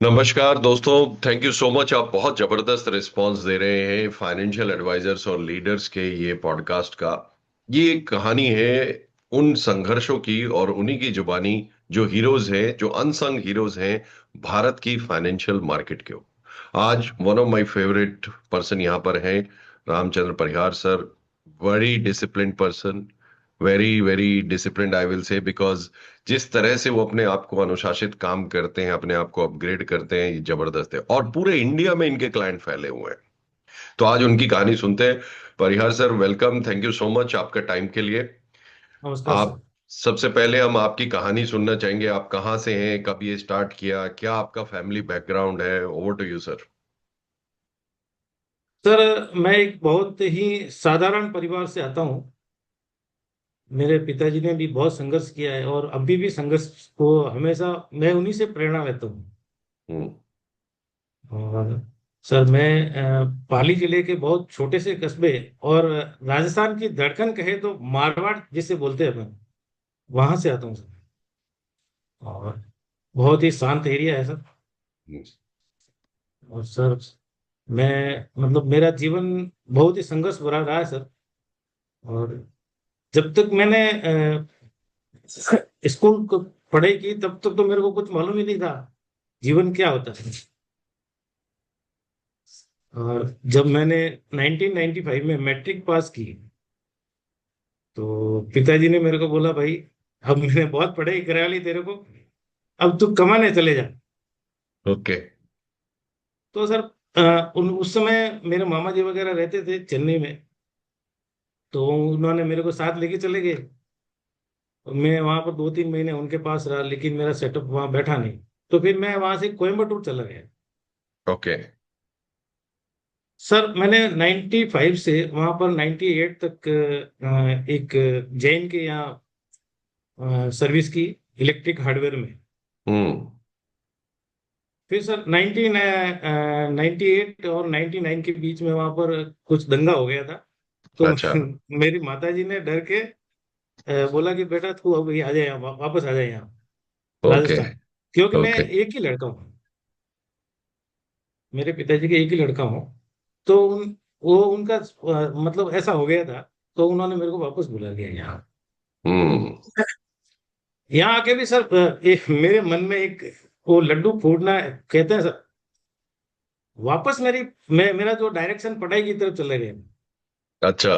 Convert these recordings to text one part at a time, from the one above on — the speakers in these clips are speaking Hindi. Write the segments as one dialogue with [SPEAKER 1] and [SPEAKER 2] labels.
[SPEAKER 1] नमस्कार दोस्तों। Thank you so much. आप बहुत जबरदस्त रिस्पांस दे रहे हैं फाइनेंशियल एडवाइजर्स और लीडर्स के ये पॉडकास्ट का। ये एक कहानी है उन संघर्षों की और उन्हीं की जुबानी जो हीरोज हैं, जो अनसंग हीरोज हैं भारत की फाइनेंशियल मार्केट के। आज one of my favourite person यहाँ पर हैं, Ramchandra Parihar sir. Very disciplined person, very very disciplined I will say, because जिस तरह से वो अपने आप को अनुशासित काम करते हैं, अपने आप को अपग्रेड करते हैं, ये जबरदस्त है और पूरे इंडिया में इनके क्लाइंट फैले हुए हैं। तो आज उनकी कहानी सुनते हैं। Parihar sir, welcome. Thank you so much आपका टाइम के लिए।
[SPEAKER 2] नमस्कार
[SPEAKER 1] आप
[SPEAKER 2] सर।
[SPEAKER 1] सबसे पहले हम आपकी कहानी सुनना चाहेंगे। आप कहाँ से हैं, कब ये स्टार्ट किया, क्या आपका फैमिली बैकग्राउंड है? Over to you sir.
[SPEAKER 2] Sir, मैं एक बहुत ही साधारण परिवार से आता हूँ। मेरे पिताजी ने भी बहुत संघर्ष किया है और अभी भी संघर्ष को हमेशा मैं उन्हीं से प्रेरणा लेता हूँ।
[SPEAKER 1] हम्म।
[SPEAKER 2] और सर, मैं पाली जिले के बहुत छोटे से कस्बे और राजस्थान की धड़कन कहे तो मारवाड़ जिसे बोलते हैं अपन, वहां से आता हूँ सर। और बहुत ही शांत एरिया है सर।
[SPEAKER 1] हम्म।
[SPEAKER 2] और सर, मैं मतलब मेरा जीवन बहुत ही संघर्ष भरा रहा है सर। और जब तक मैंने स्कूल को पढ़ाई की तब तक तो मेरे को कुछ मालूम ही नहीं था जीवन क्या होता है। और जब मैंने 1995 में मैट्रिक पास की तो पिताजी ने मेरे को बोला, भाई अब मैंने बहुत पढ़ाई करा ली तेरे को, अब तू कमाने चले जा।
[SPEAKER 1] ओके।
[SPEAKER 2] तो सर, उस समय मेरे मामा जी वगैरह रहते थे चेन्नई में, तो उन्होंने मेरे को साथ लेके चले गए। मैं वहां पर 2-3 महीने उनके पास रहा, लेकिन मेरा सेटअप वहां बैठा नहीं। तो फिर मैं वहां से कोयम्बटूर चला गया।
[SPEAKER 1] ओके।
[SPEAKER 2] सर, मैंने 95 से वहां पर 98 तक एक जैन के यहाँ सर्विस की, इलेक्ट्रिक हार्डवेयर में।
[SPEAKER 1] हम्म।
[SPEAKER 2] फिर सर 98 और 99 के बीच में वहां पर कुछ दंगा हो गया था। तो
[SPEAKER 1] अच्छा।
[SPEAKER 2] मेरी माताजी ने डर के बोला कि बेटा तू अब आ जाए यहाँ, वापस आ जाए यहाँ
[SPEAKER 1] ओके।
[SPEAKER 2] राजस्थान। क्योंकि मैं
[SPEAKER 1] ओके।
[SPEAKER 2] एक ही लड़का हूँ, मेरे पिताजी के एक ही लड़का हूँ। तो वो उनका मतलब ऐसा हो गया था, तो उन्होंने मेरे को वापस बुला लिया यहाँ।
[SPEAKER 1] हम्म।
[SPEAKER 2] यहाँ आके भी सर, एक मेरे मन में एक वो लड्डू फूटना कहते हैं सर, वापस मेरा जो डायरेक्शन पढ़ाई की तरफ चले गए।
[SPEAKER 1] अच्छा।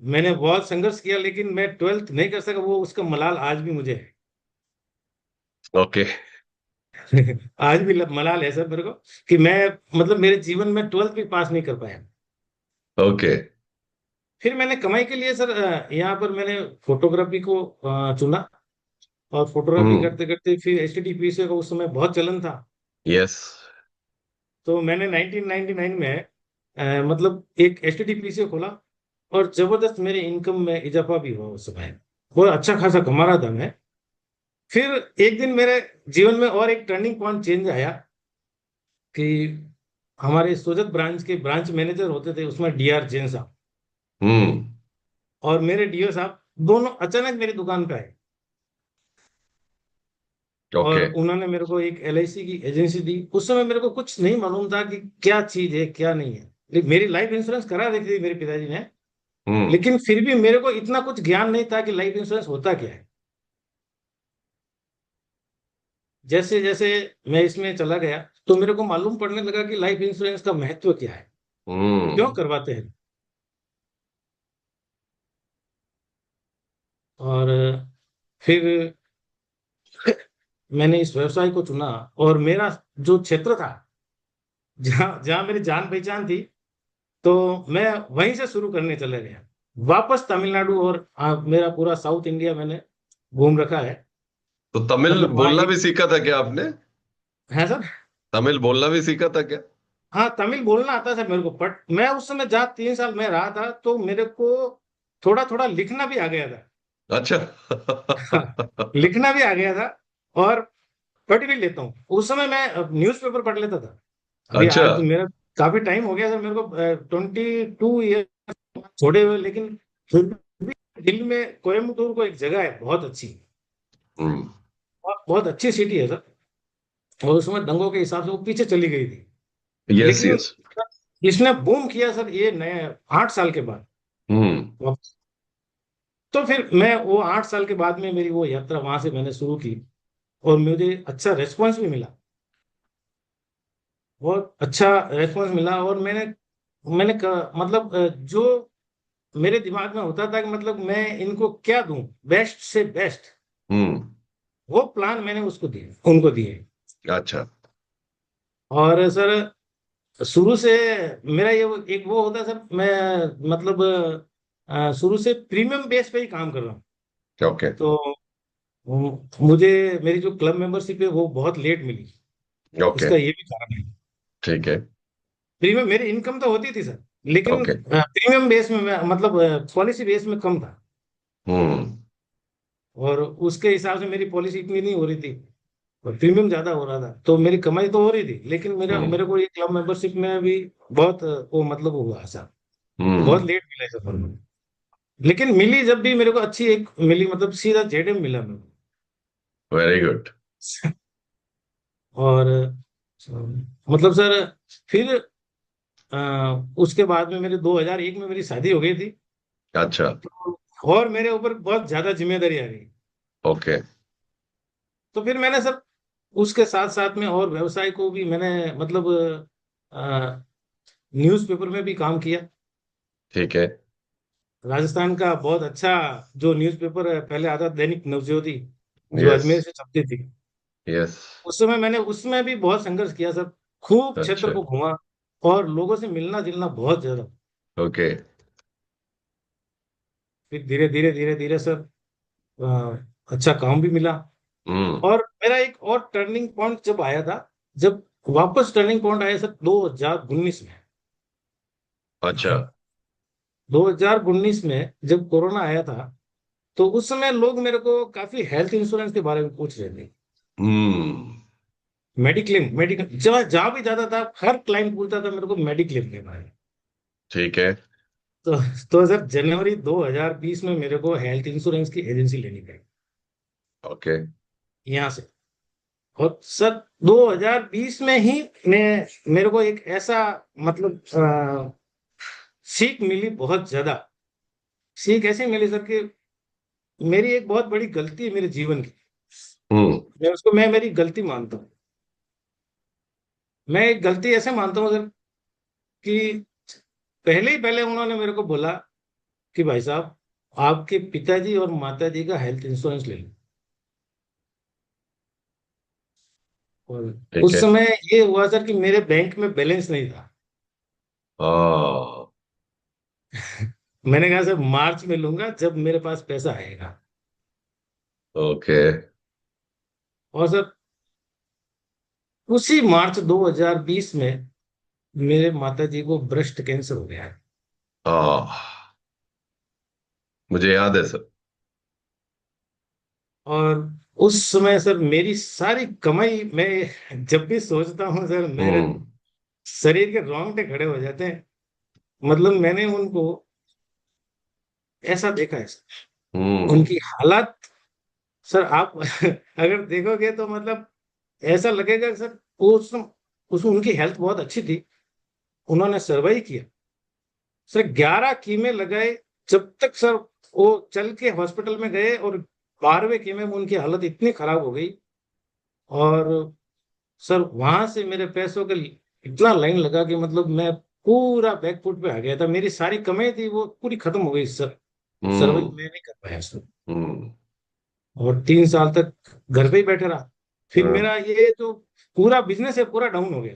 [SPEAKER 2] मैंने बहुत संघर्ष किया लेकिन मैं 12th नहीं कर सका, वो उसका मलाल आज भी मुझे
[SPEAKER 1] ओके।
[SPEAKER 2] है। आज भी मलाल है सर मेरे को कि मैं मतलब मेरे जीवन में 12th भी पास नहीं कर पाया।
[SPEAKER 1] ओके।
[SPEAKER 2] फिर मैंने कमाई के लिए सर, यहाँ पर मैंने फोटोग्राफी को चुना। और फोटोग्राफी
[SPEAKER 1] हम्म।
[SPEAKER 2] करते करते फिर एचटीटीपीसी का उस समय बहुत चलन था।
[SPEAKER 1] यस।
[SPEAKER 2] तो मैंने 1999 में मतलब एक एचटीटीपीसी खोला। और जबरदस्त मेरे इनकम में इजाफा भी हुआ उस समय। बहुत अच्छा खासा कमा रहा था मैं। फिर एक दिन मेरे जीवन में और एक टर्निंग पॉइंट चेंज आया कि हमारे सोजत ब्रांच के ब्रांच मैनेजर होते थे उसमें डीआर जैन साहब
[SPEAKER 1] हम्म।
[SPEAKER 2] और मेरे डीओ साहब दोनों अचानक मेरी दुकान पे आए। और
[SPEAKER 1] ओके।
[SPEAKER 2] उन्होंने मेरे को एक एलआईसी की एजेंसी दी। उस समय मेरे को कुछ नहीं मालूम था कि क्या चीज है क्या नहीं है, लेकिन मेरी लाइफ इंश्योरेंस करा रखी थी मेरे पिताजी ने।
[SPEAKER 1] हम्म।
[SPEAKER 2] लेकिन फिर भी मेरे को इतना कुछ ज्ञान नहीं था कि लाइफ इंश्योरेंस होता क्या है। जैसे जैसे मैं इसमें चला गया तो मेरे को मालूम पड़ने लगा कि लाइफ इंश्योरेंस का महत्व क्या है, क्यों
[SPEAKER 1] हम्म।
[SPEAKER 2] करवाते हैं। और फिर मैंने इस व्यवसाय को चुना। और मेरा जो क्षेत्र था, जहाँ जहाँ मेरी जान पहचान थी, तो मैं वहीं से शुरू करने चला गया। वापस तमिलनाडु और मेरा पूरा साउथ इंडिया मैंने घूम रखा है।
[SPEAKER 1] तो तमिल
[SPEAKER 2] मतलब वहाँ
[SPEAKER 1] बोलना
[SPEAKER 2] एक
[SPEAKER 1] भी सीखा था क्या आपने?
[SPEAKER 2] है सर।
[SPEAKER 1] तमिल बोलना भी सीखा था क्या?
[SPEAKER 2] हाँ, तमिल बोलना आता सर मेरे को, बट मैं उस समय जहाँ 3 साल में रहा था तो मेरे को थोड़ा थोड़ा लिखना भी आ गया था।
[SPEAKER 1] अच्छा।
[SPEAKER 2] हाँ, लिखना भी आ गया था। और पढ़ भी लेता हूँ। उस समय मैं न्यूज़पेपर पढ़ लेता था। अभी
[SPEAKER 1] अच्छा।
[SPEAKER 2] आज तो मेरा काफी टाइम हो गया सर, मेरे को 22 ईयर छोड़े हुए, लेकिन फिर भी दिल में कोयम्बटूर को एक जगह है बहुत अच्छी।
[SPEAKER 1] हम्म।
[SPEAKER 2] बहुत बहुत अच्छी सिटी है सर। और उसमें दंगों के हिसाब से वो पीछे चली गई थी।
[SPEAKER 1] यस,
[SPEAKER 2] लेकिन
[SPEAKER 1] यस।
[SPEAKER 2] इसने बूम किया सर ये नए 8 साल के बाद
[SPEAKER 1] हम्म।
[SPEAKER 2] वापस। तो फिर मैं वो 8 साल के बाद में मेरी वो यात्रा वहां से मैंने शुरू की, और मुझे अच्छा रेस्पॉन्स भी मिला, बहुत अच्छा रेस्पॉन्स मिला। और मतलब जो मेरे दिमाग में होता था कि मतलब मैं इनको क्या दूं, बेस्ट से बेस्ट,
[SPEAKER 1] हम्म।
[SPEAKER 2] वो प्लान मैंने उसको दिए, उनको दिए।
[SPEAKER 1] अच्छा।
[SPEAKER 2] और सर शुरू से मेरा ये एक वो होता है सर, मैं मतलब शुरू से प्रीमियम बेस पे ही काम कर रहा हूँ।
[SPEAKER 1] ओके।
[SPEAKER 2] तो मुझे मेरी जो क्लब मेंबरशिप है वो बहुत लेट मिली,
[SPEAKER 1] ओके।
[SPEAKER 2] इसका ये भी कारण है।
[SPEAKER 1] ठीक है।
[SPEAKER 2] प्रीमियम मेरी इनकम तो होती थी सर, लेकिन
[SPEAKER 1] ओके।
[SPEAKER 2] प्रीमियम बेस में मतलब पॉलिसी बेस में कम था।
[SPEAKER 1] हम्म।
[SPEAKER 2] और उसके हिसाब से मेरी पॉलिसी इतनी नहीं हो रही थी, और प्रीमियम ज्यादा हो रहा था, तो मेरी कमाई तो हो रही थी, लेकिन मेरा
[SPEAKER 1] हम्म।
[SPEAKER 2] मेरे को ये क्लब मेंबरशिप में भी बहुत वो मतलब हुआ सर, बहुत
[SPEAKER 1] हम्म।
[SPEAKER 2] लेट मिला है सफर में। लेकिन मिली जब भी मेरे को अच्छी एक मिली, मतलब सीधा जेडएम मिला मेरे
[SPEAKER 1] वेरी गुड।
[SPEAKER 2] को। और मतलब सर फिर उसके बाद में मेरे 2001 में मेरी शादी हो गई थी।
[SPEAKER 1] अच्छा।
[SPEAKER 2] तो और मेरे ऊपर बहुत ज्यादा जिम्मेदारी आ गई।
[SPEAKER 1] ओके।
[SPEAKER 2] तो फिर मैंने सर उसके साथ साथ में और व्यवसाय को भी मैंने मतलब न्यूज़पेपर में भी काम किया।
[SPEAKER 1] ठीक है।
[SPEAKER 2] राजस्थान का बहुत अच्छा जो न्यूज़पेपर है पहले आता दैनिक नवज्योति, जो
[SPEAKER 1] यस।
[SPEAKER 2] अजमेर से छपती थी,
[SPEAKER 1] यस।
[SPEAKER 2] उस समय मैंने उसमें भी बहुत संघर्ष किया सर, खूब क्षेत्र
[SPEAKER 1] अच्छा।
[SPEAKER 2] को घूमा, और लोगों से मिलना जुलना बहुत ज्यादा।
[SPEAKER 1] ओके।
[SPEAKER 2] फिर धीरे धीरे धीरे धीरे सर अच्छा काम भी मिला।
[SPEAKER 1] हम्म।
[SPEAKER 2] और मेरा एक और टर्निंग पॉइंट जब आया था, जब वापस टर्निंग पॉइंट आया सर 2019 में।
[SPEAKER 1] अच्छा।
[SPEAKER 2] 2019 में जब कोरोना आया था, तो उस समय लोग मेरे को काफी हेल्थ इंश्योरेंस के बारे में पूछ रहे थे।
[SPEAKER 1] हम्म।
[SPEAKER 2] मेडिक्लेम, मेडिकल जहाँ जहाँ भी जाता था हर क्लाइंट पूछता था मेरे को मेडिक्लेम के बारे में।
[SPEAKER 1] ठीक है।
[SPEAKER 2] तो तो सर जनवरी 2020 में मेरे को हेल्थ इंश्योरेंस की एजेंसी लेनी पड़ी
[SPEAKER 1] ओके।
[SPEAKER 2] यहाँ से। और सर 2020 में ही मैं मेरे को एक ऐसा मतलब सीख मिली, बहुत ज्यादा सीख ऐसी मिली सर कि मेरी एक बहुत बड़ी गलती है मेरे जीवन की,
[SPEAKER 1] हम्म।
[SPEAKER 2] मैं मेरी गलती मानता हूँ। मैं एक गलती ऐसे मानता हूँ सर कि पहले ही पहले उन्होंने मेरे को बोला कि भाई साहब आपके पिताजी और माताजी का हेल्थ इंश्योरेंस ले लो। और
[SPEAKER 1] ठीक
[SPEAKER 2] उस
[SPEAKER 1] है।
[SPEAKER 2] समय ये हुआ सर कि मेरे बैंक में बैलेंस नहीं था।
[SPEAKER 1] हाँ।
[SPEAKER 2] मैंने कहा सर मार्च में लूंगा जब मेरे पास पैसा आएगा।
[SPEAKER 1] ओके।
[SPEAKER 2] और सर उसी मार्च 2020 में मेरे माताजी को ब्रेस्ट कैंसर हो गया है।
[SPEAKER 1] हाँ, मुझे याद है सर।
[SPEAKER 2] और उस समय सर मेरी सारी कमाई, मैं जब भी सोचता हूँ सर मेरे
[SPEAKER 1] हम्म।
[SPEAKER 2] शरीर के रोंगटे खड़े हो जाते हैं। मतलब मैंने उनको ऐसा देखा है सर,
[SPEAKER 1] हम्म।
[SPEAKER 2] उनकी हालत सर आप अगर देखोगे तो मतलब ऐसा लगेगा कि सर उस उनकी हेल्थ बहुत अच्छी थी, उन्होंने सर्वाइव किया सर, 11 कीमे लगाए, जब तक सर वो चल के हॉस्पिटल में गए, और 12वें कीमे में उनकी हालत इतनी खराब हो गई। और सर वहां से मेरे पैसों के इतना लाइन लगा कि मतलब मैं पूरा बैकफुट पे आ गया था, मेरी सारी कमाई थी वो पूरी खत्म हो गई सर, सर्वाइव
[SPEAKER 1] हम्म।
[SPEAKER 2] मैं नहीं कर पाया सर।
[SPEAKER 1] हम्म।
[SPEAKER 2] और 3 साल तक घर पे ही बैठे रहा। फिर
[SPEAKER 1] हाँ।
[SPEAKER 2] मेरा ये जो पूरा बिजनेस है पूरा डाउन हो गया,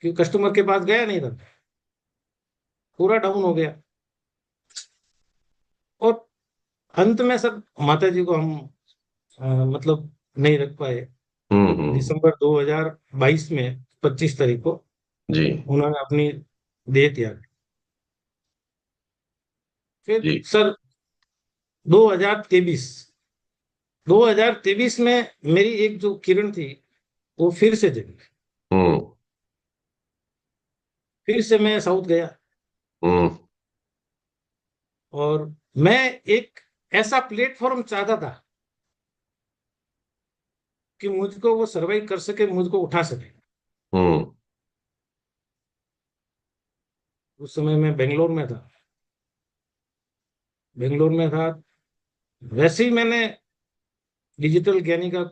[SPEAKER 2] क्योंकि कस्टमर के पास गया नहीं था, पूरा डाउन हो गया। और अंत में सर माता जी को हम मतलब नहीं रख पाए।
[SPEAKER 1] हम्म।
[SPEAKER 2] दिसंबर 2022 में 25 तारीख को
[SPEAKER 1] जी।
[SPEAKER 2] उन्होंने अपनी देह त्याग। फिर
[SPEAKER 1] जी।
[SPEAKER 2] सर 2023 2023 में मेरी एक जो किरण थी वो फिर से जगी।
[SPEAKER 1] हम्म।
[SPEAKER 2] फिर से मैं साउथ गया,
[SPEAKER 1] हम्म।
[SPEAKER 2] और मैं एक ऐसा प्लेटफॉर्म चाहता था कि मुझको वो सर्वाइव कर सके, मुझको उठा सके।
[SPEAKER 1] हम्म।
[SPEAKER 2] उस समय मैं बेंगलोर में था। बेंगलोर में था। वैसे ही मैंने डिजिटल ज्ञानी का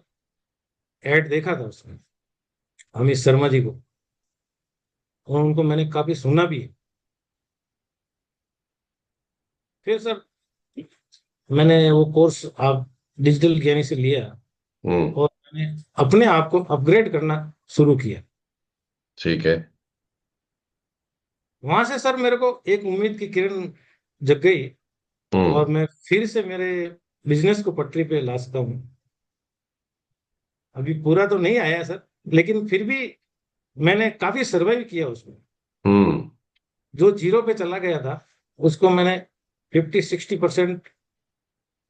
[SPEAKER 2] ऐड देखा था उसमें, अमित शर्मा जी को, और उनको मैंने काफी सुना भी है। फिर सर मैंने वो कोर्स आप डिजिटल ज्ञानी से लिया,
[SPEAKER 1] हम्म।
[SPEAKER 2] और मैंने अपने आप को अपग्रेड करना शुरू किया।
[SPEAKER 1] ठीक है।
[SPEAKER 2] वहां से सर मेरे को एक उम्मीद की किरण जग गई,
[SPEAKER 1] हम्म।
[SPEAKER 2] और मैं फिर से मेरे बिजनेस को पटरी पे ला सका हूँ। अभी पूरा तो नहीं आया सर, लेकिन फिर भी मैंने काफी सर्वाइव किया उसमें।
[SPEAKER 1] हम्म।
[SPEAKER 2] जो जीरो पे चला गया था, उसको मैंने 50-60%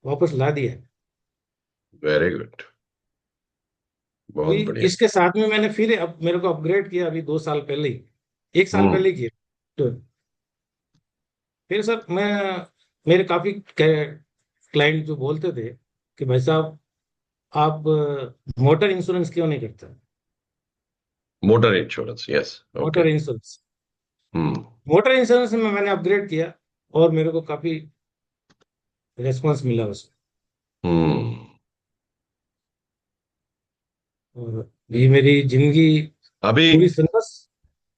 [SPEAKER 2] वापस ला दिया है।
[SPEAKER 1] Very good.
[SPEAKER 2] अभी
[SPEAKER 1] बहुत बढ़िया।
[SPEAKER 2] इसके साथ में मैंने फिर अब मेरे को अपग्रेड किया, अभी 2 साल पहले ही, 1 साल
[SPEAKER 1] हम्म।
[SPEAKER 2] पहले ही किया। तो फिर सर मैं, मेरे काफी क्लाइंट जो बोलते थे कि भाई साहब, आप मोटर इंश्योरेंस क्यों नहीं करते?
[SPEAKER 1] Motor insurance, yes. Okay.
[SPEAKER 2] Motor insurance,
[SPEAKER 1] hmm.
[SPEAKER 2] Motor insurance में मैंने अपग्रेड किया, और मेरे को काफी रेस्पॉन्स मिला उसमें।
[SPEAKER 1] हम्म।
[SPEAKER 2] और ये मेरी जिंदगी
[SPEAKER 1] अभी
[SPEAKER 2] पूरी संघर्ष।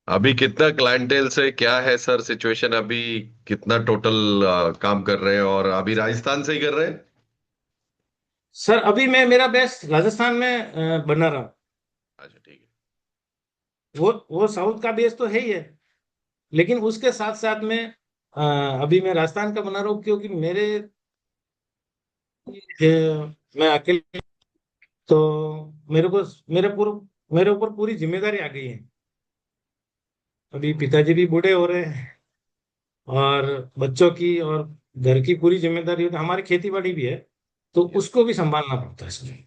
[SPEAKER 1] अभी कितना क्लाइंटेल से क्या है सर सिचुएशन अभी? कितना टोटल काम कर रहे हैं, और अभी राजस्थान से ही कर रहे हैं?
[SPEAKER 2] सर अभी मैं, मेरा बेस्ट राजस्थान में बना रहा हूँ।
[SPEAKER 1] अच्छा, ठीक है।
[SPEAKER 2] वो साउथ का बेस तो है ही है, लेकिन उसके साथ साथ में अ, अभी मैं राजस्थान का बना रहा हूँ, क्योंकि मैं अकेले, तो मेरे को, मेरे ऊपर पूरी जिम्मेदारी आ गई है। अभी पिताजी भी बूढ़े हो रहे हैं, और बच्चों की और घर की पूरी जिम्मेदारी होती है, हमारी खेती बाड़ी भी है, तो
[SPEAKER 1] Yes.
[SPEAKER 2] उसको भी संभालना पड़ता है सर।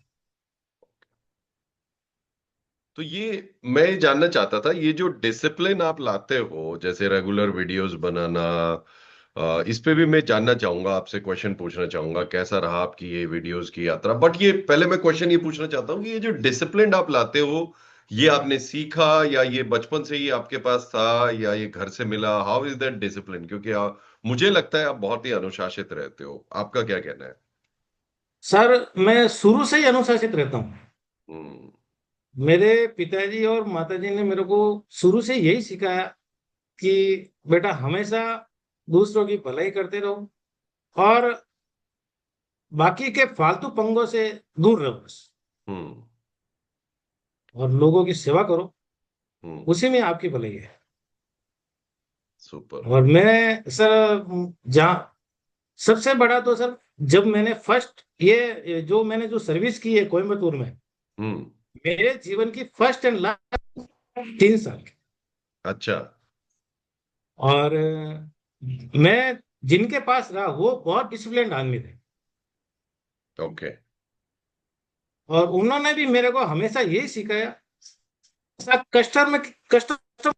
[SPEAKER 1] तो ये मैं जानना चाहता था, ये जो डिसिप्लिन आप लाते हो, जैसे रेगुलर वीडियोस बनाना, इस पे भी मैं जानना चाहूंगा, आपसे क्वेश्चन पूछना चाहूंगा कैसा रहा आपकी ये वीडियोस की यात्रा। बट ये पहले मैं क्वेश्चन ये पूछना चाहता हूँ कि ये जो डिसिप्लिन आप लाते हो, ये आपने सीखा, या ये बचपन से ही आपके पास था, या ये घर से मिला? How is that discipline? क्योंकि मुझे लगता है आप बहुत ही अनुशासित रहते हो। आपका क्या कहना है?
[SPEAKER 2] सर मैं शुरू से ही अनुशासित रहता हूँ।
[SPEAKER 1] हम्म।
[SPEAKER 2] मेरे पिताजी और माताजी ने मेरे को शुरू से यही सिखाया कि बेटा हमेशा दूसरों की भलाई करते रहो, और बाकी के फालतू पंगों से दूर रहो बस,
[SPEAKER 1] हम्म।
[SPEAKER 2] और लोगों की सेवा करो,
[SPEAKER 1] हम्म।
[SPEAKER 2] उसी में आपकी भलाई है।
[SPEAKER 1] सुपर।
[SPEAKER 2] और मैं सर, जहाँ सबसे बड़ा तो सर, जब मैंने फर्स्ट ये जो मैंने जो सर्विस की है कोयम्बतूर में,
[SPEAKER 1] हम्म।
[SPEAKER 2] मेरे जीवन की फर्स्ट एंड लास्ट 3 साल की।
[SPEAKER 1] अच्छा।
[SPEAKER 2] और मैं जिनके पास रहा वो बहुत डिसिप्लिन्ड आदमी थे,
[SPEAKER 1] ओके।
[SPEAKER 2] और उन्होंने भी मेरे को हमेशा यही सिखाया, कस्टमर में कस्टमर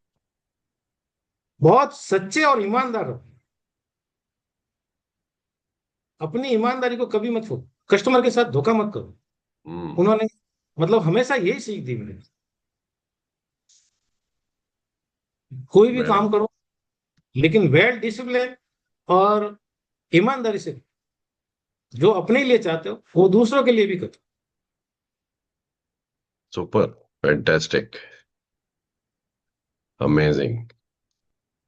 [SPEAKER 2] बहुत सच्चे और ईमानदार रहो, अपनी ईमानदारी को कभी मत छोड़ो, कस्टमर के साथ धोखा मत करो।
[SPEAKER 1] हम्म।
[SPEAKER 2] उन्होंने मतलब हमेशा यही सीख दी मुझे। कोई भी
[SPEAKER 1] वेरी
[SPEAKER 2] काम करो, लेकिन वेल डिसिप्लिन और ईमानदारी से, जो अपने लिए चाहते हो वो दूसरों के लिए भी करो।
[SPEAKER 1] सुपर। फैंटास्टिक। अमेजिंग।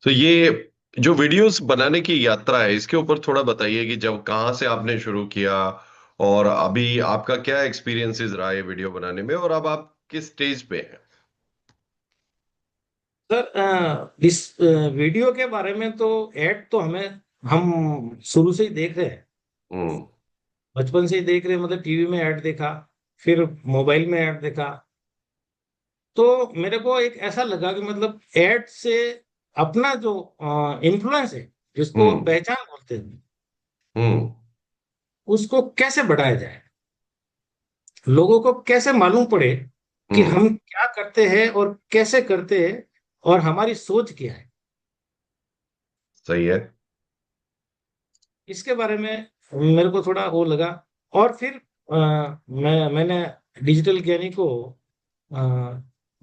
[SPEAKER 1] तो ये जो वीडियोस बनाने की यात्रा है, इसके ऊपर थोड़ा बताइए कि जब कहाँ से आपने शुरू किया, और अभी आपका क्या एक्सपीरियंसेस रहा है वीडियो बनाने में, और अब आप किस स्टेज पे हैं?
[SPEAKER 2] सर इस वीडियो के बारे में तो, ऐड तो हम शुरू से ही देख रहे हैं,
[SPEAKER 1] हम्म।
[SPEAKER 2] बचपन से ही देख रहे हैं, मतलब टीवी में ऐड देखा, फिर मोबाइल में ऐड देखा, तो मेरे को एक ऐसा लगा कि मतलब ऐड से अपना जो इन्फ्लुएंस है, जिसको
[SPEAKER 1] हम्म।
[SPEAKER 2] पहचान बोलते हैं,
[SPEAKER 1] हम्म।
[SPEAKER 2] उसको कैसे बढ़ाया जाए, लोगों को कैसे मालूम पड़े कि
[SPEAKER 1] हम्म।
[SPEAKER 2] हम क्या करते हैं और कैसे करते हैं, और हमारी सोच क्या है।
[SPEAKER 1] सही है।
[SPEAKER 2] इसके बारे में मेरे को थोड़ा वो लगा। और फिर मैंने डिजिटल ज्ञानी को अ,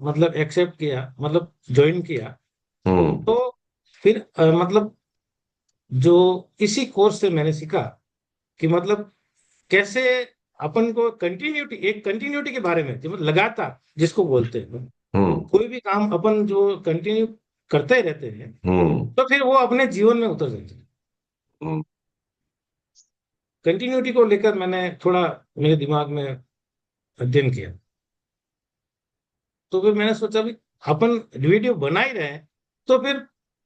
[SPEAKER 2] मतलब एक्सेप्ट किया, मतलब ज्वाइन किया,
[SPEAKER 1] हम्म।
[SPEAKER 2] तो फिर मतलब जो इसी कोर्स से मैंने सीखा कि मतलब कैसे अपन को कंटिन्यूटी, एक कंटिन्यूटी के बारे में, जो मतलब लगातार जिसको बोलते हैं,
[SPEAKER 1] हम्म।
[SPEAKER 2] कोई भी काम अपन जो कंटिन्यू करते रहते हैं,
[SPEAKER 1] हम्म।
[SPEAKER 2] तो फिर वो अपने जीवन में उतर जाते हैं।
[SPEAKER 1] हम्म।
[SPEAKER 2] कंटिन्यूटी को लेकर मैंने थोड़ा मेरे दिमाग में अध्ययन किया। तो फिर मैंने सोचा भी अपन वीडियो बना ही रहे हैं, तो फिर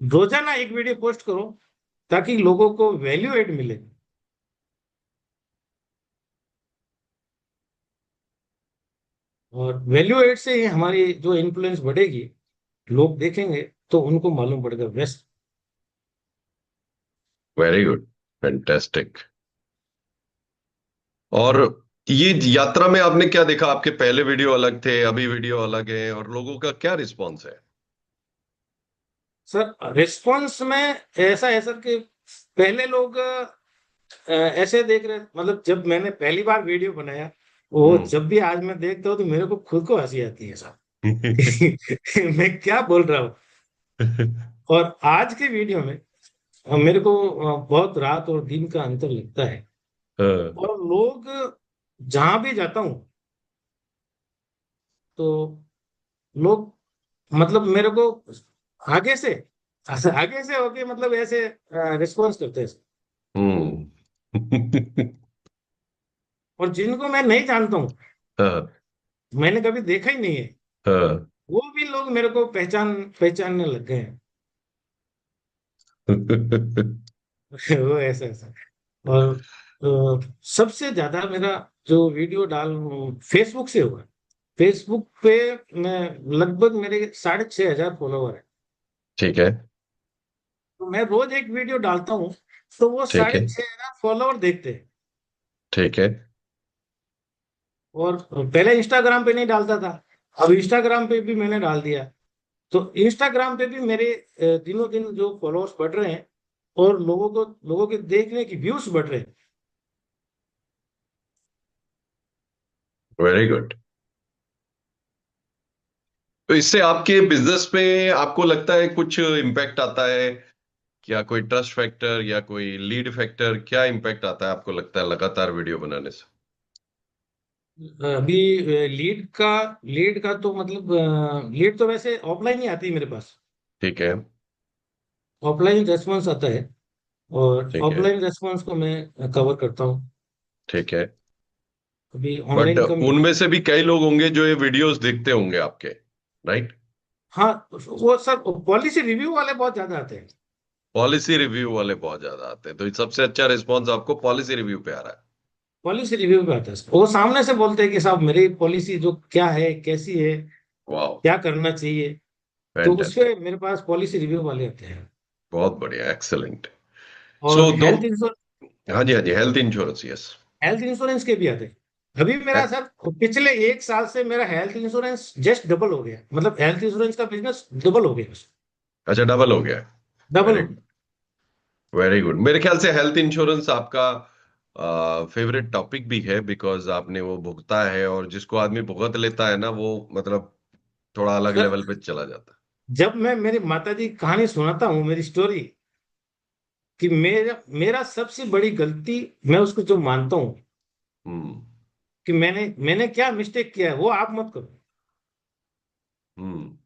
[SPEAKER 2] रोजाना एक वीडियो पोस्ट करो ताकि लोगों को वैल्यू एड मिले। और वैल्यू एड से ही हमारी जो इन्फ्लुएंस बढ़ेगी, लोग देखेंगे तो उनको मालूम पड़ेगा बेस्ट।
[SPEAKER 1] Very good. फैंटास्टिक। और ये यात्रा में आपने क्या देखा? आपके पहले वीडियो अलग थे, अभी वीडियो अलग है, और लोगों का क्या रिस्पॉन्स है?
[SPEAKER 2] सर रिस्पॉन्स में ऐसा है सर कि पहले लोग ऐसे देख रहे, मतलब जब मैंने पहली बार वीडियो बनाया, वो
[SPEAKER 1] हम्म।
[SPEAKER 2] जब भी आज मैं देखता हूँ तो मेरे को खुद को हंसी आती है साहब। मैं क्या बोल रहा हूँ। और आज के वीडियो में मेरे को बहुत रात और दिन का अंतर लगता है।
[SPEAKER 1] हाँ।
[SPEAKER 2] और लोग, जहां भी जाता हूँ तो लोग मतलब मेरे को आगे से आगे से होके मतलब ऐसे रिस्पॉन्स करते हैं।
[SPEAKER 1] हम्म।
[SPEAKER 2] और जिनको मैं नहीं जानता हूँ,
[SPEAKER 1] हाँ।
[SPEAKER 2] मैंने कभी देखा ही नहीं है,
[SPEAKER 1] हाँ।
[SPEAKER 2] वो भी लोग मेरे को पहचानने लग गए हैं। वो ऐसा ऐसा। और सबसे ज्यादा मेरा जो वीडियो डाल फेसबुक से हुआ। फेसबुक पे मैं लगभग मेरे 6,500 फॉलोवर है।
[SPEAKER 1] ठीक है।
[SPEAKER 2] तो मैं रोज एक वीडियो डालता हूँ, तो वो
[SPEAKER 1] ठीक
[SPEAKER 2] साढ़े
[SPEAKER 1] है।
[SPEAKER 2] छह हजार फॉलोवर देखते हैं।
[SPEAKER 1] ठीक है।
[SPEAKER 2] और पहले इंस्टाग्राम पे नहीं डालता था, अब इंस्टाग्राम पे भी मैंने डाल दिया। तो इंस्टाग्राम पे भी मेरे दिनों दिन जो फॉलोअर्स बढ़ रहे हैं, और लोगों के देखने की व्यूज बढ़ रहे हैं।
[SPEAKER 1] Very good. तो इससे आपके बिजनेस पे आपको लगता है कुछ इम्पैक्ट आता है? क्या कोई ट्रस्ट फैक्टर या कोई लीड फैक्टर, क्या इम्पैक्ट आता है आपको लगता है लगातार वीडियो बनाने से?
[SPEAKER 2] अभी लीड का तो मतलब लीड तो वैसे ऑफलाइन ही आती है मेरे पास।
[SPEAKER 1] ठीक है।
[SPEAKER 2] ऑफलाइन रेस्पॉन्स आता है, और
[SPEAKER 1] ठीक है।
[SPEAKER 2] ऑफलाइन रेस्पॉन्स को मैं कवर करता हूँ।
[SPEAKER 1] ठीक है।
[SPEAKER 2] अभी
[SPEAKER 1] बट
[SPEAKER 2] ऑनलाइन कम है।
[SPEAKER 1] उनमें से भी कई लोग होंगे जो ये वीडियोस देखते होंगे आपके, राइट?
[SPEAKER 2] हाँ, वो सर पॉलिसी रिव्यू वाले बहुत ज्यादा आते हैं।
[SPEAKER 1] पॉलिसी रिव्यू वाले बहुत ज्यादा आते हैं, तो सबसे अच्छा रिस्पॉन्स आपको पॉलिसी रिव्यू पे आ रहा है।
[SPEAKER 2] पॉलिसी रिव्यू पे आता है, वो सामने से बोलते हैं कि साहब मेरी पॉलिसी जो क्या है, कैसी है,
[SPEAKER 1] वाह।
[SPEAKER 2] क्या करना चाहिए। तो उस पे
[SPEAKER 1] फैंटास्टिक।
[SPEAKER 2] मेरे पास पॉलिसी रिव्यू वाले आते हैं।
[SPEAKER 1] बहुत बढ़िया, एक्सेलेंट।
[SPEAKER 2] और
[SPEAKER 1] सो दो। हाँ जी, हाँ जी, health insurance, yes.
[SPEAKER 2] Health insurance के भी आते हैं। अभी मेरा सर पिछले 1 साल से मेरा हेल्थ इंश्योरेंस जस्ट डबल हो गया, मतलब हेल्थ इंश्योरेंस का बिजनेस डबल हो गया।
[SPEAKER 1] अच्छा, डबल हो गया।
[SPEAKER 2] डबल
[SPEAKER 1] वेरी
[SPEAKER 2] हो
[SPEAKER 1] गुड। Very good. मेरे ख्याल से हेल्थ इंश्योरेंस आपका फेवरेट टॉपिक भी है, बिकॉज आपने वो भुगता है, और जिसको आदमी भुगत लेता है ना, वो मतलब थोड़ा अलग
[SPEAKER 2] सर,
[SPEAKER 1] लेवल पे चला जाता
[SPEAKER 2] जब मैं मेरी माता जी की कहानी सुनाता हूँ, मेरी स्टोरी, कि मेरा सबसे बड़ी गलती, मैं उसको जो मानता हूँ
[SPEAKER 1] है। हम्म।
[SPEAKER 2] कि मैंने क्या मिस्टेक किया है, वो आप मत करो।
[SPEAKER 1] हम्म।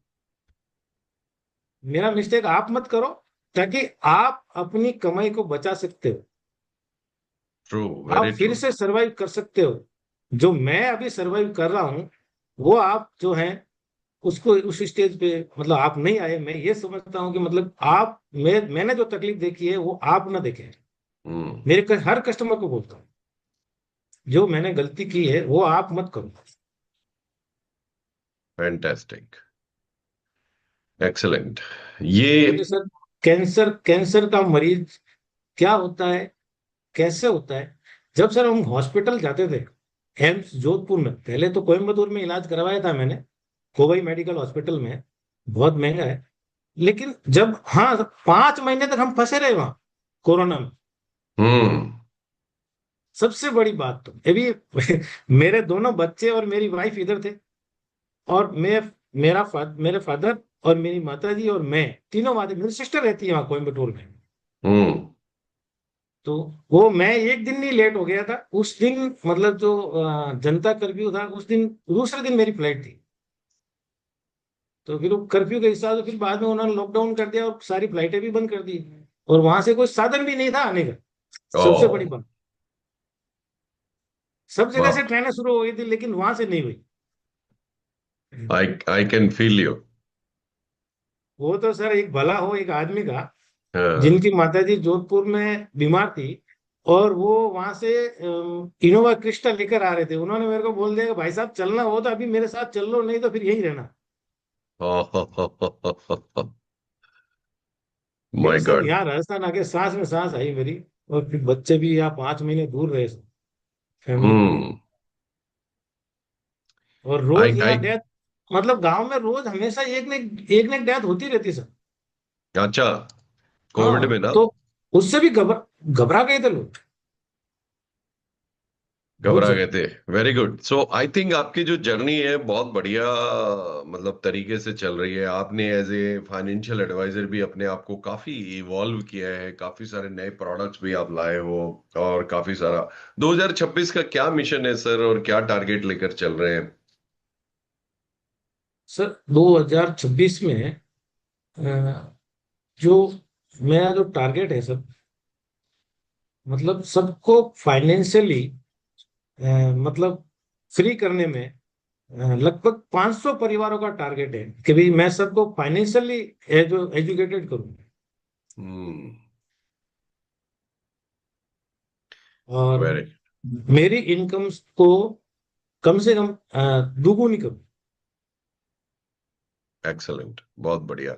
[SPEAKER 2] मेरा मिस्टेक आप मत करो, ताकि आप अपनी कमाई को बचा सकते हो,
[SPEAKER 1] ट्रू,
[SPEAKER 2] आप
[SPEAKER 1] वेरी
[SPEAKER 2] फिर
[SPEAKER 1] ट्रू।
[SPEAKER 2] से सरवाइव कर सकते हो। जो मैं अभी सरवाइव कर रहा हूँ, वो आप जो है उसको उस स्टेज पे मतलब आप नहीं आए। मैं ये समझता हूँ कि मतलब मैंने जो तकलीफ देखी है वो आप ना देखें।
[SPEAKER 1] हम्म।
[SPEAKER 2] हर कस्टमर को बोलता हूँ, जो मैंने गलती की है वो आप मत करो।
[SPEAKER 1] फैंटास्टिक। एक्सेलेंट। ये।
[SPEAKER 2] क्योंकि सर कैंसर का मरीज क्या होता है, कैसे होता है। जब सर हम हॉस्पिटल जाते थे, एम्स जोधपुर में, पहले तो कोयम्बतूर में इलाज करवाया था मैंने, कोवई मेडिकल हॉस्पिटल में, बहुत महंगा है। लेकिन जब, हाँ, 5 महीने तक हम फंसे रहे वहां कोरोना में।
[SPEAKER 1] हम्म।
[SPEAKER 2] सबसे बड़ी बात तो अभी मेरे दोनों बच्चे और मेरी वाइफ इधर थे, और मेरे फादर और मेरी माता जी और मैं तीनों वहां थे। मेरी सिस्टर रहती है वहां कोयम्बटूर में।
[SPEAKER 1] हम्म।
[SPEAKER 2] तो वो मैं एक दिन नहीं लेट हो गया था उस दिन, मतलब जो जनता कर्फ्यू था उस दिन, दूसरे दिन मेरी फ्लाइट थी। तो फिर वो कर्फ्यू के हिसाब से फिर बाद में उन्होंने लॉकडाउन कर दिया और सारी फ्लाइटें भी बंद कर दी, और वहां से कोई साधन भी नहीं था आने का। सबसे बड़ी
[SPEAKER 1] ओ।
[SPEAKER 2] बात, सब जगह से
[SPEAKER 1] वाह।
[SPEAKER 2] ट्रेनें शुरू हो गई थी लेकिन वहां से नहीं हुई।
[SPEAKER 1] आई आई कैन फील यू।
[SPEAKER 2] वो तो सर एक भला हो एक आदमी का,
[SPEAKER 1] हाँ।
[SPEAKER 2] जिनकी माताजी जोधपुर में बीमार थी, और वो वहां से इनोवा क्रिस्टा लेकर आ रहे थे। उन्होंने मेरे को बोल दिया कि भाई साहब चलना हो तो अभी मेरे साथ चल लो, नहीं तो फिर यही रहना। फिर
[SPEAKER 1] माय
[SPEAKER 2] सर
[SPEAKER 1] गॉड।
[SPEAKER 2] यहाँ राजस्थान आके सांस में सांस आई मेरी। और फिर बच्चे भी यहाँ 5 महीने दूर रहे फैमिली पूरी।
[SPEAKER 1] हम्म।
[SPEAKER 2] और
[SPEAKER 1] आई
[SPEAKER 2] रोज
[SPEAKER 1] आई
[SPEAKER 2] यहाँ डेथ, मतलब गांव में रोज हमेशा एक न एक डेथ होती रहती सर।
[SPEAKER 1] अच्छा। कोविड में
[SPEAKER 2] हाँ,
[SPEAKER 1] ना।
[SPEAKER 2] तो उससे भी घबरा गए थे लोग, बहुत
[SPEAKER 1] घबरा गए
[SPEAKER 2] ज्यादा।
[SPEAKER 1] थे। Very good. So I think आपकी जो जर्नी है बहुत बढ़िया, मतलब तरीके से चल रही है। आपने एज ए फाइनेंशियल एडवाइजर भी अपने आप को काफी इवॉल्व किया है, काफी सारे नए प्रोडक्ट्स भी आप लाए हो, और काफी सारा 2026 का क्या मिशन है सर, और क्या टारगेट लेकर चल रहे हैं?
[SPEAKER 2] सर 2026 में जो मेरा जो टारगेट है सर, मतलब सबको फाइनेंशियली मतलब फ्री करने में, लगभग 500 परिवारों का टारगेट है कि भाई मैं सबको फाइनेंशियली जो एजुकेटेड करूं,
[SPEAKER 1] हम्म।
[SPEAKER 2] और
[SPEAKER 1] वेरी
[SPEAKER 2] मेरी इनकम को कम से कम दुगुनी करूं।
[SPEAKER 1] एक्सलेंट, बहुत बढ़िया।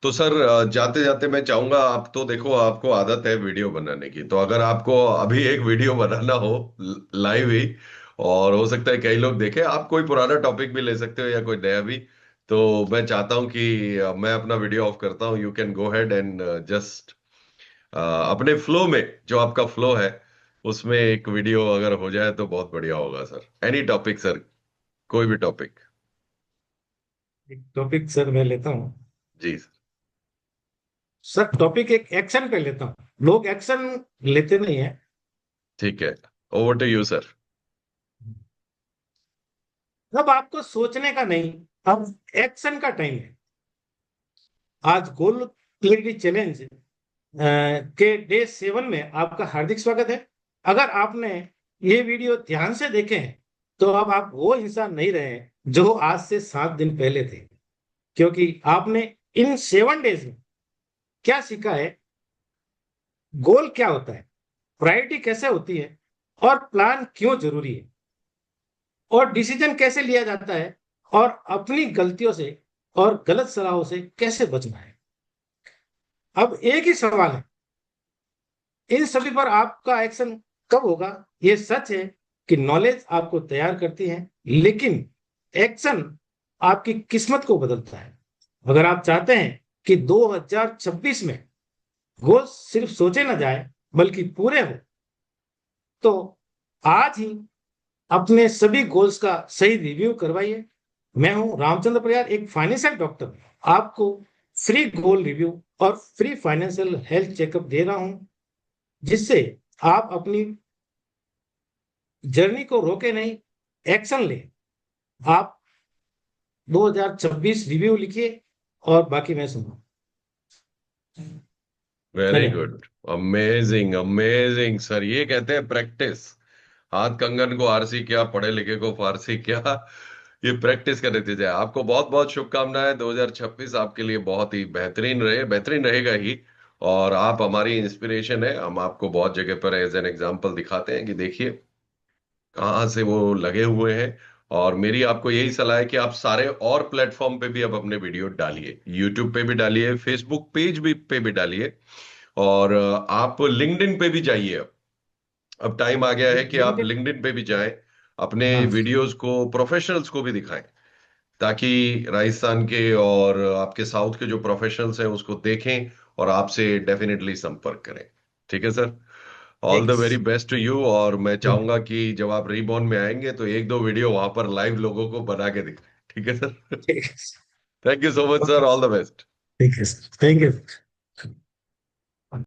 [SPEAKER 1] तो सर जाते जाते मैं चाहूंगा, आप तो देखो आपको आदत है वीडियो बनाने की, तो अगर आपको अभी एक वीडियो बनाना हो लाइव ही, और हो सकता है कई लोग देखें, आप कोई पुराना टॉपिक भी ले सकते हो या कोई नया भी, तो मैं चाहता हूं कि मैं अपना वीडियो ऑफ करता हूं, you can go head and just अपने फ्लो में, जो आपका फ्लो है उसमें एक वीडियो अगर हो जाए तो बहुत बढ़िया होगा सर। एनी टॉपिक सर, कोई भी टॉपिक।
[SPEAKER 2] एक टॉपिक सर मैं लेता हूँ।
[SPEAKER 1] जी सर।
[SPEAKER 2] सर टॉपिक एक एक्शन पे लेता हूँ, लोग एक्शन लेते नहीं है।
[SPEAKER 1] ठीक है। Over to you sir.
[SPEAKER 2] अब आपको सोचने का नहीं, अब एक्शन का टाइम है। आज गोल क्लियरिटी चैलेंज के डे 7 में आपका हार्दिक स्वागत है। अगर आपने ये वीडियो ध्यान से देखे हैं तो अब आप वो इंसान नहीं रहे जो आज से 7 दिन पहले थे, क्योंकि आपने इन 7 डेज में क्या सीखा है, गोल क्या होता है, प्रायोरिटी कैसे होती है, और प्लान क्यों जरूरी है, और डिसीजन कैसे लिया जाता है, और अपनी गलतियों से और गलत सलाहों से कैसे बचना है। अब एक ही सवाल है, इन सभी पर आपका एक्शन कब होगा? ये सच है कि नॉलेज आपको तैयार करती है, लेकिन एक्शन आपकी किस्मत को बदलता है। अगर आप चाहते हैं कि 2026 में गोल सिर्फ सोचे ना जाए बल्कि पूरे हो, तो आज ही अपने सभी गोल्स का सही रिव्यू करवाइए। मैं हूं रामचंद्र प्रयार, एक फाइनेंशियल डॉक्टर, आपको फ्री गोल रिव्यू और फ्री फाइनेंशियल हेल्थ चेकअप दे रहा हूं, जिससे आप अपनी जर्नी को रोके नहीं, एक्शन ले। आप 2026 रिव्यू लिखिए और बाकी मैं सुनूं।
[SPEAKER 1] वेरी
[SPEAKER 2] धन्यवाद।
[SPEAKER 1] गुड। अमेजिंग अमेजिंग सर, ये कहते हैं प्रैक्टिस। हाथ कंगन को आरसी क्या, पढ़े लिखे को फारसी क्या। ये प्रैक्टिस का नतीजा है। आपको बहुत बहुत शुभकामनाएं। 2026 आपके लिए बहुत ही बेहतरीन रहे, बेहतरीन रहेगा ही। और आप हमारी इंस्पिरेशन है, हम आपको बहुत जगह पर एज एन एग्जाम्पल दिखाते हैं कि देखिए कहाँ से वो लगे हुए हैं। और मेरी आपको यही सलाह है कि आप सारे और प्लेटफॉर्म पे भी अब अपने वीडियो डालिए, यूट्यूब पे भी डालिए, फेसबुक पेज भी पे भी डालिए, और आप लिंक्डइन पे भी जाइए। अब टाइम आ गया है कि आप
[SPEAKER 2] लिंक्डइन।
[SPEAKER 1] लिंक्डइन पे भी जाएं, अपने
[SPEAKER 2] हाँ।
[SPEAKER 1] वीडियोस को प्रोफेशनल्स को भी दिखाएं, ताकि राजस्थान के और आपके साउथ के जो प्रोफेशनल्स हैं उसको देखें और आपसे डेफिनेटली संपर्क करें। ठीक है sir. All the
[SPEAKER 2] thank
[SPEAKER 1] very best to you. और मैं
[SPEAKER 2] यू।
[SPEAKER 1] चाहूंगा कि जब आप रीबॉर्न में आएंगे तो एक दो वीडियो वहां पर लाइव लोगों को बना के दिखाएं। ठीक है सर।
[SPEAKER 2] ठीक है।
[SPEAKER 1] Thank you so much
[SPEAKER 2] okay,
[SPEAKER 1] sir, all the best.
[SPEAKER 2] ठीक है, थैंक यू।